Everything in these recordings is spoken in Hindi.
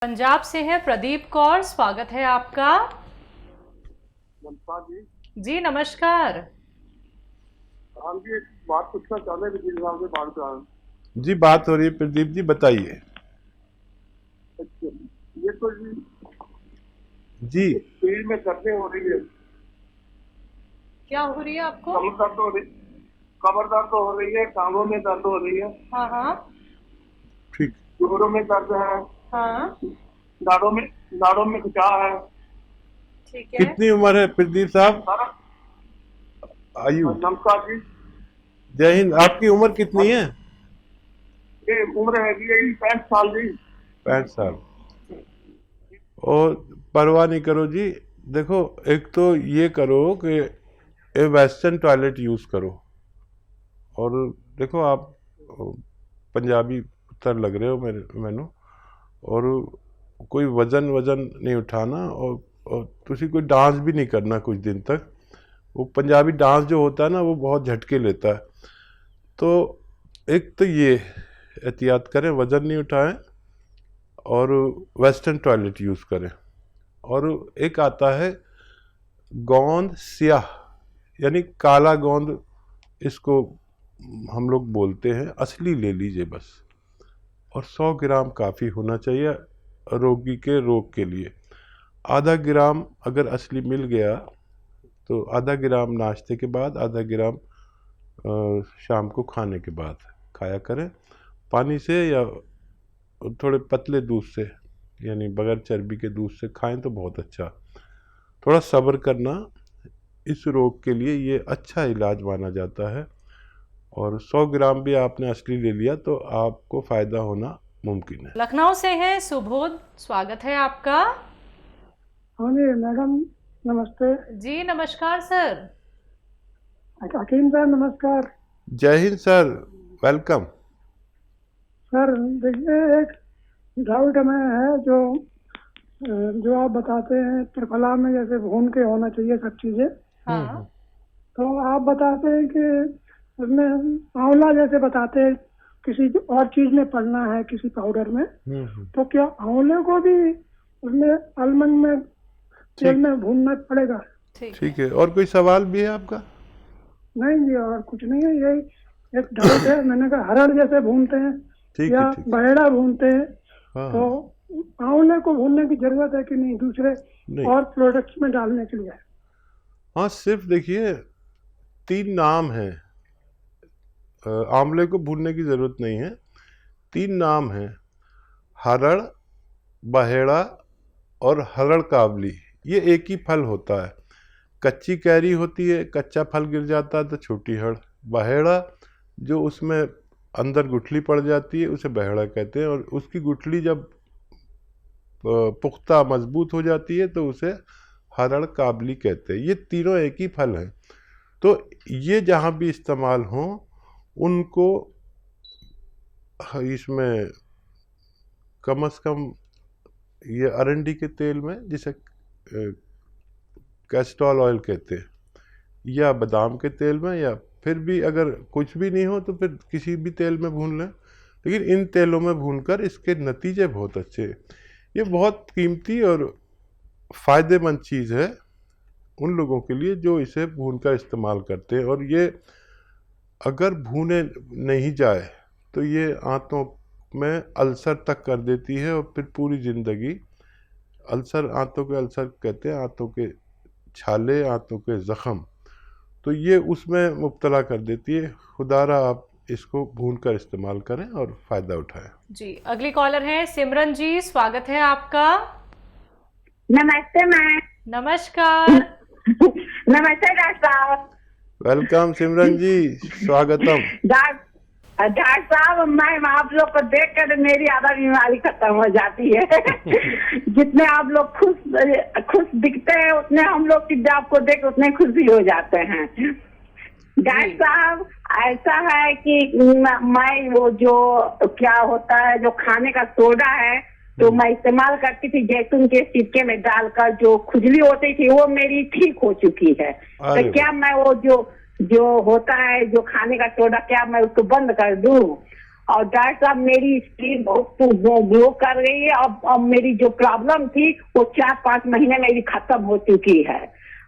पंजाब से है प्रदीप कौर, स्वागत है आपका। नमस्कार जी। जी नमस्कार। हम जी एक बात पूछना चाहते हैं वकील साहब से बात कर रहे हैं। जी बात हो रही है प्रदीप जी, बताइए। अच्छा, ये तो जी शरीर में दर्दें हो रही है। क्या हो रही है आपको? कमर दर्द हो रही, कमर दर्द हो रही है, टांगों में दर्द हो रही है, हाँ हाँ ठीक। जोड़ों में दर्द है, हाँ, नाड़ों में खिंचाव है। ठीक है। कितनी उम्र है प्रदीप साहब? सारा आयु। नमस्कार जी। जय हिंद। आपकी उम्र कितनी है? ये उम्र है जी 65 साल जी। 65 साल। और परवाह नहीं करो जी। देखो, एक तो ये करो कि ये वेस्टर्न टॉयलेट यूज़ करो। और देखो, आप पंजाबी पुत्र लग रहे हो मैनू। और कोई वजन नहीं उठाना, और तुसी कोई डांस भी नहीं करना कुछ दिन तक। वो पंजाबी डांस जो होता है ना, वो बहुत झटके लेता है। तो एक तो ये एहतियात करें, वज़न नहीं उठाएं और वेस्टर्न टॉयलेट यूज़ करें। और एक आता है गोंद स्याह, यानी काला गोंद, इसको हम लोग बोलते हैं। असली ले लीजिए बस। और 100 ग्राम काफ़ी होना चाहिए रोगी के रोग के लिए। आधा ग्राम अगर असली मिल गया तो आधा ग्राम नाश्ते के बाद, आधा ग्राम शाम को खाने के बाद खाया करें, पानी से या थोड़े पतले दूध से, यानी बगैर चर्बी के दूध से खाएं तो बहुत अच्छा। थोड़ा सब्र करना, इस रोग के लिए ये अच्छा इलाज माना जाता है। और 100 ग्राम भी आपने असली ले लिया तो आपको फ़ायदा होना मुमकिन है। लखनऊ से है सुबोध, स्वागत है आपका। हाँ जी मैडम, नमस्ते। जी नमस्कार सर। हकीम सर नमस्कार। जय हिंद सर, वेलकम। सर देखिए, एक डाउट में है जो आप बताते हैं त्रिफला में जैसे भून के होना चाहिए सब चीजें, हाँ तो आप बताते हैं कि उसमें आंवला जैसे बताते हैं किसी और चीज में पड़ना है, किसी पाउडर में, तो क्या आंवले को भी उसमें अलमंड में तेल में भूनना पड़ेगा? ठीक है। और कोई सवाल भी है आपका? नहीं जी, और कुछ नहीं है, यही एक डाउट है। मैंने कहा हरड़ जैसे भूनते हैं ठीक या है, ठीक। बहेड़ा भूनते हैं, हाँ, तो आंवले को भूनने की जरूरत है कि नहीं दूसरे नहीं। और प्रोडक्ट्स में डालने के लिए? हाँ, सिर्फ देखिए 3 नाम हैं। आंवले को भूनने की ज़रूरत नहीं है। 3 नाम हैं: हरड़, बहेड़ा और हरड़ काबली। ये एक ही फल होता है। कच्ची कैरी होती है, कच्चा फल गिर जाता है तो छोटी हड़। बहेड़ा जो उसमें अंदर गुठली पड़ जाती है उसे बहेड़ा कहते हैं, और उसकी गुठली जब पुख्ता मजबूत हो जाती है तो उसे हरड़ काबली कहते हैं। ये तीनों एक ही फल हैं। तो ये जहाँ भी इस्तेमाल हों उनको इसमें कम से कम ये अरंडी के तेल में, जिसे कैस्ट्रॉल ऑयल कहते हैं, या बादाम के तेल में, या फिर भी अगर कुछ भी नहीं हो तो फिर किसी भी तेल में भून लें। लेकिन इन तेलों में भूनकर इसके नतीजे बहुत अच्छे हैं। ये बहुत कीमती और फ़ायदेमंद चीज़ है उन लोगों के लिए जो इसे भूनकर इस्तेमाल करते हैं। और ये अगर भूने नहीं जाए तो ये आंतों में अल्सर तक कर देती है, और फिर पूरी ज़िंदगी अल्सर, आंतों के अल्सर कहते हैं, आंतों के छाले, आंतों के ज़ख़म, तो ये उसमें मुब्तला कर देती है। खुदारा आप इसको भूनकर इस्तेमाल करें और फ़ायदा उठाएं। जी, अगली कॉलर है सिमरन जी, स्वागत है आपका। नमस्ते मैम। नमस्कार। नमस्ते डॉक्टर साहब। वेलकम सिमरन जी, स्वागतम। डॉक्टर साहब, मैम आप लोग को देख कर मेरी आधा बीमारी खत्म हो जाती है। जितने आप लोग खुश दिखते हैं उतने हम लोग की आपको देख उतने खुश भी हो जाते हैं। डॉक्टर साहब, ऐसा है कि मैं वो जो क्या होता है जो खाने का सोडा है तो मैं इस्तेमाल करती थी, जैतून के सिरके में डालकर, जो खुजली होती थी वो मेरी ठीक हो चुकी है। तो क्या मैं वो जो होता है जो खाने का सोडा, क्या मैं उसको बंद कर दूं? और डॉक्टर साहब मेरी स्किन बहुत ग्लो कर रही है। अब मेरी जो प्रॉब्लम थी वो 4-5 महीने मेरी खत्म हो चुकी है।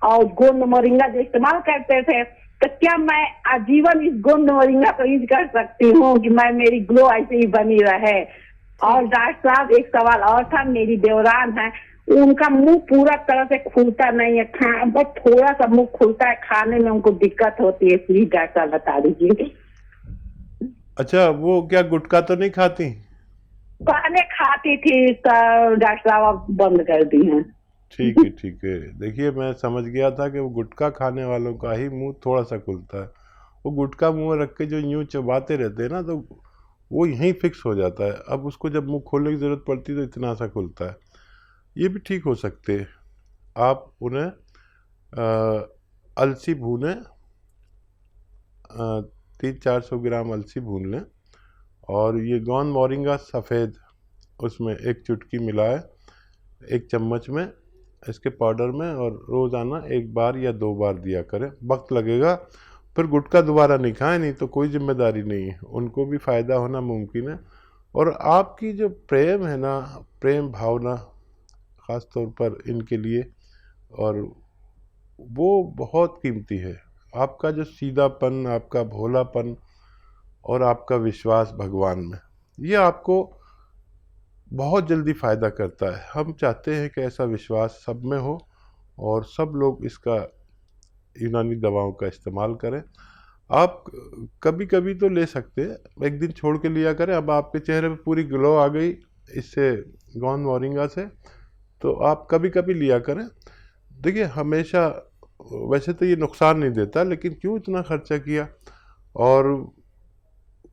और गोंद मोरिंगा जो इस्तेमाल करते थे, तो क्या मैं आजीवन इस गोंद मोरिंगा को यूज कर सकती हूँ कि मेरी ग्लो ऐसे ही बनी रहे? और डॉक्टर साहब एक सवाल और था, मेरी देवरान है, उनका मुंह पूरा तरह से खुलता नहीं है, बस थोड़ा सा मुंह खुलता है, खाने में उनको दिक्कत होती है, प्लीज डॉक्टर साहब बता दीजिए। अच्छा, वो क्या गुटखा तो नहीं खाती? पहले खाती थी तो डॉक्टर साहब अब बंद कर दी है। ठीक है, ठीक है। देखिए, मैं समझ गया था कि वो गुटखा खाने वालों का ही मुंह थोड़ा सा खुलता है। वो गुटखा मुंह रख के जो यूं चबाते रहते हैं ना, तो वो यहीं फिक्स हो जाता है। अब उसको जब मुंह खोलने की ज़रूरत पड़ती है तो इतना सा खुलता है। ये भी ठीक हो सकते हैं। आप उन्हें अलसी भूनें, 300-400 ग्राम अलसी भून लें, और ये गोंद मोरिंगा सफ़ेद उसमें एक चुटकी मिलाए 1 चम्मच में इसके पाउडर में, और रोज़ाना 1 बार या 2 बार दिया करें। वक्त लगेगा, फिर गुटखा दोबारा नहीं खाएं, नहीं तो कोई जिम्मेदारी नहीं है, उनको भी फ़ायदा होना मुमकिन है। और आपकी जो प्रेम है ना, प्रेम भावना ख़ास तौर पर इनके लिए, और वो बहुत कीमती है। आपका जो सीधापन, आपका भोलापन और आपका विश्वास भगवान में, ये आपको बहुत जल्दी फ़ायदा करता है। हम चाहते हैं कि ऐसा विश्वास सब में हो और सब लोग इसका यूनानी दवाओं का इस्तेमाल करें। आप कभी कभी तो ले सकते हैं, एक दिन छोड़ के लिया करें। अब आपके चेहरे पे पूरी ग्लो आ गई इससे, गोंद मोरिंगा से, तो आप कभी कभी लिया करें। देखिए, हमेशा वैसे तो ये नुकसान नहीं देता, लेकिन क्यों इतना खर्चा किया। और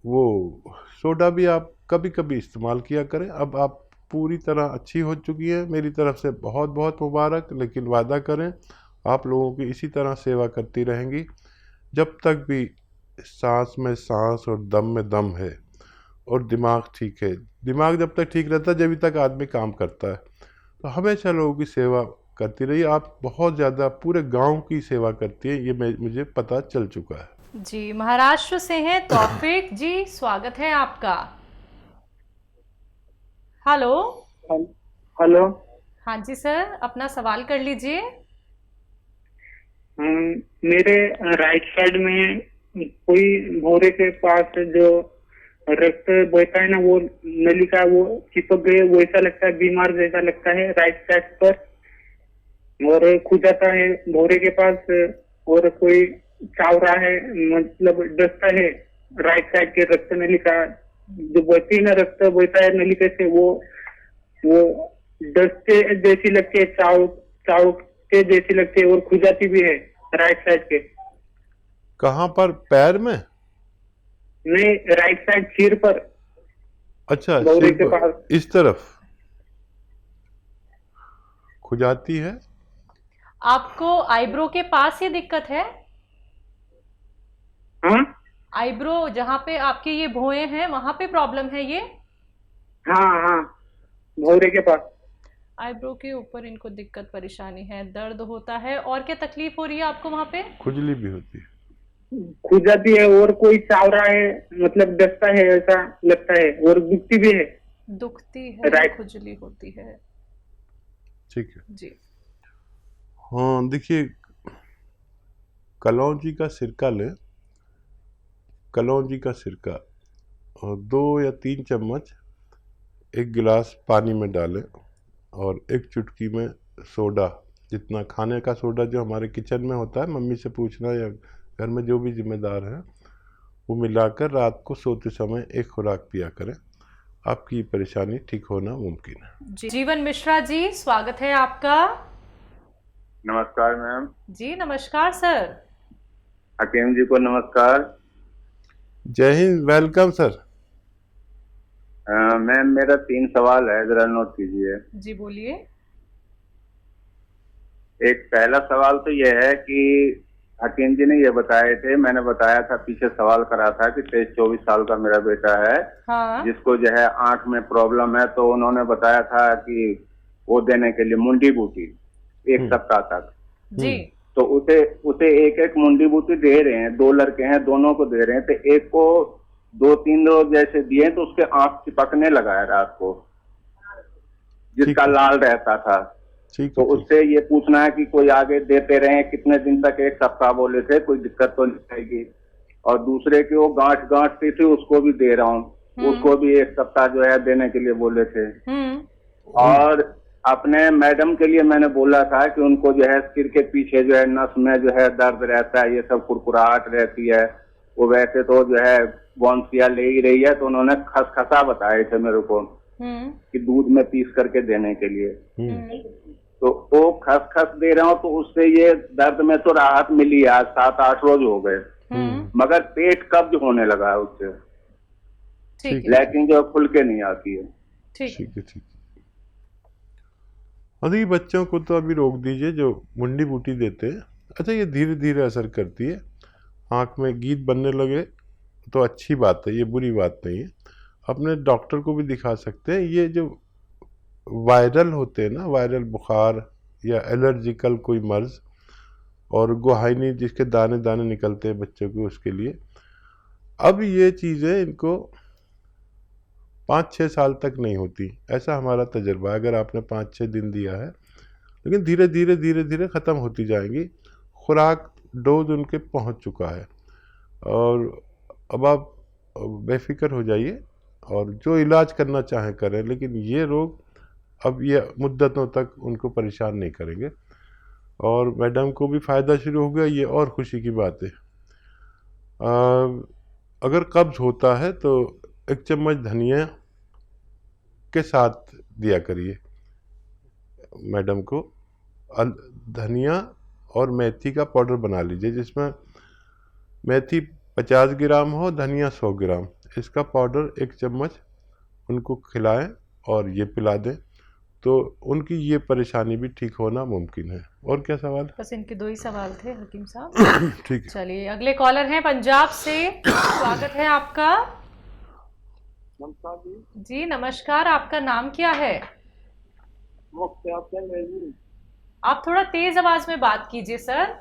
वो सोडा भी आप कभी कभी इस्तेमाल किया करें। अब आप पूरी तरह अच्छी हो चुकी है, मेरी तरफ से बहुत बहुत मुबारक। लेकिन वादा करें आप लोगों की इसी तरह सेवा करती रहेंगी जब तक भी सांस में सांस और दम में दम है और दिमाग ठीक है। दिमाग जब तक ठीक रहता है, जब तक आदमी काम करता है। तो हमेशा लोगों की सेवा करती रहिए। आप बहुत ज़्यादा पूरे गांव की सेवा करती है, ये मुझे पता चल चुका है। जी, महाराष्ट्र से हैं तौफीक जी, स्वागत है आपका। हेलो। हेलो। हाँ जी सर, अपना सवाल कर लीजिए। मेरे राइट साइड में कोई भौरे के पास जो रक्त बहता है ना, वो नली का वो चिपक गए, वो ऐसा लगता है, बीमार जैसा लगता है राइट साइड पर, और खुद जाता है भौरे के पास, और कोई चावरा है, मतलब डसता है राइट साइड के रक्त नली का, जो बहती है ना, रक्त बहता है नली से, वो डसते जैसी लगती है, चाव के जैसी लगती है, और खुजाती भी है राइट साइड के। कहाँ पर? पैर में? नहीं, राइट साइड सिर पर। अच्छा, गौरी सिर के पर, पास इस तरफ खुजाती है। आपको आईब्रो के पास ये दिक्कत है? हाँ आईब्रो जहाँ पे आपके ये भौएं हैं, वहां पे प्रॉब्लम है ये? हाँ, भौरे के पास। आईब्रो के ऊपर इनको दिक्कत परेशानी है, दर्द होता है, और क्या तकलीफ हो रही है आपको वहां पे? खुजली भी होती है। खुजाती है, और कोई चावरा है, मतलब डसता है ऐसा लगता है, और दुखती भी है। दुखती है, राइट। खुजली होती है। ठीक है जी। हाँ, देखिए, कलौंजी का सिरका लें, कलौंजी का सिरका, और 2 या 3 चम्मच 1 गिलास पानी में डालें, और 1 चुटकी में सोडा, जितना खाने का सोडा जो हमारे किचन में होता है, मम्मी से पूछना या घर में जो भी जिम्मेदार है, वो मिलाकर रात को सोते समय 1 खुराक पिया करें। आपकी परेशानी ठीक होना मुमकिन है। जीवन मिश्रा जी, स्वागत है आपका। नमस्कार मैम। जी नमस्कार सर। हकीम जी को नमस्कार। जय हिंद, वेलकम सर। मैम, मेरा 3 सवाल है, जरा नोट कीजिए। जी बोलिए। एक पहला सवाल तो यह है कि हकीम जी ने ये बताए थे, मैंने बताया था, पीछे सवाल करा था कि 23-24 साल का मेरा बेटा है, हाँ। जिसको जो है आंख में प्रॉब्लम है, तो उन्होंने बताया था कि वो देने के लिए मुंडी बूटी 1 सप्ताह तक। जी। तो उसे 1-1 मुंडी बूटी दे रहे हैं, 2 लड़के हैं, दोनों को दे रहे हैं। तो एक को 2-3 रोज जैसे दिए तो उसके आंख चिपकने लगा है रात को, जिसका लाल रहता था। ठीक तो है, ठीक। उससे ये पूछना है कि कोई आगे देते रहे, कितने दिन तक, 1 सप्ताह बोले थे, कोई दिक्कत तो नहीं आएगी। और दूसरे की वो गांठ सी थी, उसको भी दे रहा हूँ, उसको भी 1 सप्ताह जो है देने के लिए बोले थे। और अपने मैडम के लिए मैंने बोला था कि उनको जो है सिर के पीछे जो है नस में जो है दर्द रहता है, ये सब कुरकुराहट रहती है। वो वैसे तो जो है बॉन्सिया ले ही रही है, तो उन्होंने खसखसा बताए थे मेरे को कि दूध में पीस करके देने के लिए। तो वो खसखस दे रहा हूँ, तो उससे ये दर्द में तो राहत मिली। आज 7-8 रोज हो गए, मगर पेट कब्ज होने लगा है उससे, ठीक है, लेकिन जो खुल के नहीं आती है। ठीक ठीक है, ठीक है। अभी बच्चों को तो अभी रोक दीजिए जो मुंडी बूटी देते हैं। अच्छा, ये धीरे धीरे असर करती है। आँख में गीत बनने लगे तो अच्छी बात है, ये बुरी बात नहीं है। अपने डॉक्टर को भी दिखा सकते हैं। ये जो वायरल होते हैं ना, वायरल बुखार या एलर्जिकल कोई मर्ज, और गुहाइनी जिसके दाने दाने निकलते हैं बच्चों को, उसके लिए अब ये चीज़ें इनको 5-6 साल तक नहीं होती, ऐसा हमारा तजर्बा है। अगर आपने 5-6 दिन दिया है, लेकिन धीरे धीरे धीरे धीरे ख़त्म होती जाएंगी। खुराक डोज उनके पहुंच चुका है, और अब आप बेफिक्र हो जाइए और जो इलाज करना चाहें करें। लेकिन ये रोग अब ये मुद्दतों तक उनको परेशान नहीं करेंगे, और मैडम को भी फ़ायदा शुरू हो गया, ये और खुशी की बात है। अगर कब्ज़ होता है तो 1 चम्मच धनिया के साथ दिया करिए मैडम को। धनिया और मेथी का पाउडर बना लीजिए, जिसमें मेथी 50 ग्राम हो, धनिया 100 ग्राम, इसका पाउडर 1 चम्मच उनको खिलाएं और ये पिला दें, तो उनकी ये परेशानी भी ठीक होना मुमकिन है। और क्या सवाल? बस इनके 2 ही सवाल थे हकीम साहब। ठीक है, चलिए, अगले कॉलर हैं पंजाब से। स्वागत है आपका। नमस्कार जी नमस्कार, आपका नाम क्या है? आप थोड़ा तेज आवाज में बात कीजिए सर।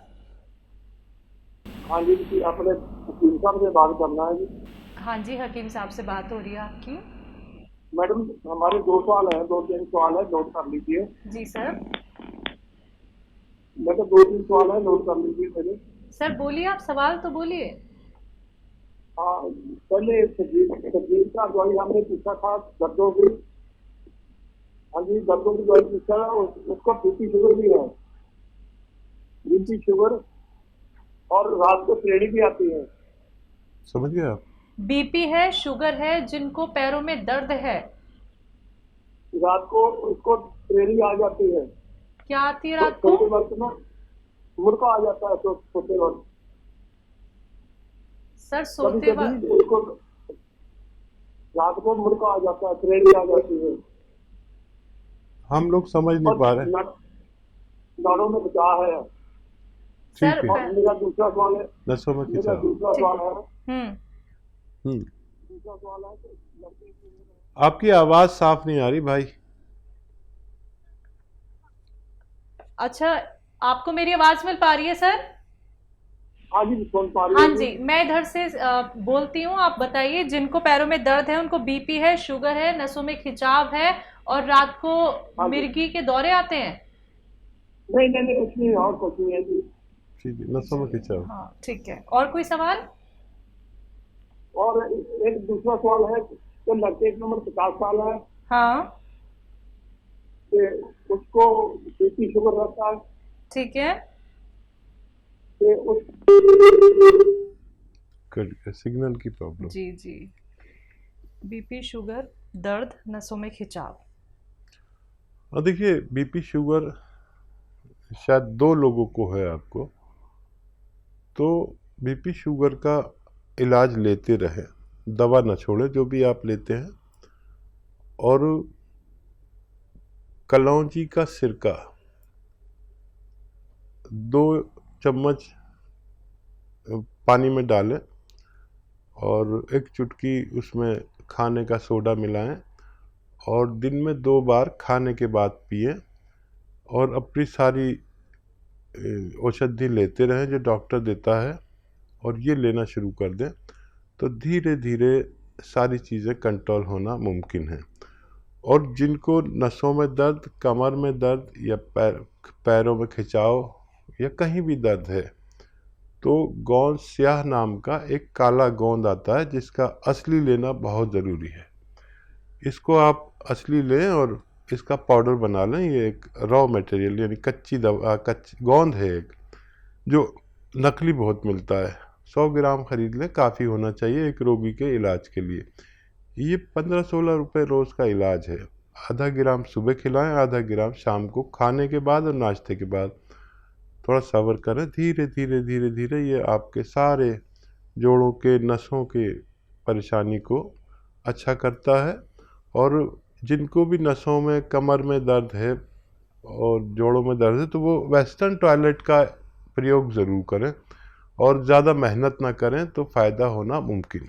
हाँ जी, अपने हकीम साहब से बात करना है जी। हाँ जी, हकीम साहब से बात हो रही है आपकी। मैडम, हमारे 2 सवाल हैं, 2-3 सवाल है, नोट कर लीजिए। जी सर। मैडम 2-3 सवाल है, नोट कर लीजिए मेरे। सर बोलिए, आप सवाल तो बोलिए। हाँ, पहले सजीव का दवाई हमने पूछा था, दर्दों की। हाँ जी, दर्दों की दवाई पूछा है, उसको बीपी शुगर भी है, बीपी शुगर, और रात को श्रेणी भी आती है। समझ गए आप? बीपी है, शुगर है, जिनको पैरों में दर्द है, रात को उसको श्रेणी आ जाती है। क्या आती है रात को? सोते वक्त में मुड़का आ जाता है, सोते वक्त। सर सोते वक्त उसको रात को मुड़का आ जाता है, श्रेणी आ जाती है। हम लोग समझ नहीं पा रहे। नाड़ों में बचाव है। सर ठीक है, मेरा दूसरा सवाल है, नसों में मेरा खिंचाव। दूसरा सवाल है, दूसरा सवाल है कि लड़के की आपकी आवाज़ साफ नहीं आ रही भाई। अच्छा, आपको मेरी आवाज मिल पा रही है सर? हाँ जी, सुन पा रही हाँ हूँ। जी, मैं इधर से बोलती हूँ। आप बताइए, जिनको पैरों में दर्द है, उनको बीपी है, शुगर है, नसों में खिंचाव है, और रात को मिर्गी के दौरे आते हैं। नहीं नहीं नहीं, कुछ नहीं, और कुछ नहीं है जी। ठीक है, नसों में खिंचाव। हाँ ठीक है, और कोई सवाल? और एक दूसरा सवाल है कि लड़के की उम्र 50 साल है, हाँ कि उसको बीपी शुगर रहता है, ठीक है। कि उस कट गया, सिग्नल की प्रॉब्लम। जी जी, बीपी, शुगर, दर्द, नसों में खिंचाव। और देखिए, बीपी शुगर शायद 2 लोगों को है आपको, तो बीपी शुगर का इलाज लेते रहे, दवा न छोड़े जो भी आप लेते हैं। और कलौंजी का सिरका 2 चम्मच पानी में डालें, और 1 चुटकी उसमें खाने का सोडा मिलाएं, और दिन में 2 बार खाने के बाद पिए, और अपनी सारी औषधि लेते रहें जो डॉक्टर देता है, और ये लेना शुरू कर दें। तो धीरे धीरे सारी चीज़ें कंट्रोल होना मुमकिन है। और जिनको नसों में दर्द, कमर में दर्द या पैरों में खिंचाव या कहीं भी दर्द है, तो गोंद स्याह नाम का एक काला गोंद आता है जिसका असली लेना बहुत ज़रूरी है। इसको आप असली लें और इसका पाउडर बना लें। ये एक रॉ मटेरियल यानी कच्ची गोंद है एक, जो नकली बहुत मिलता है। 100 ग्राम खरीद लें, काफ़ी होना चाहिए एक रोगी के इलाज के लिए। ये 15-16 रुपये रोज़ का इलाज है। आधा ग्राम सुबह खिलाएं, आधा ग्राम शाम को खाने के बाद और नाश्ते के बाद। थोड़ा सब्र करें, धीरे धीरे धीरे धीरे ये आपके सारे जोड़ों के नसों के परेशानी को अच्छा करता है। और जिनको भी नसों में, कमर में दर्द है और जोड़ों में दर्द है, तो वो वेस्टर्न टॉयलेट का प्रयोग ज़रूर करें और ज़्यादा मेहनत ना करें, तो फ़ायदा होना मुमकिन है।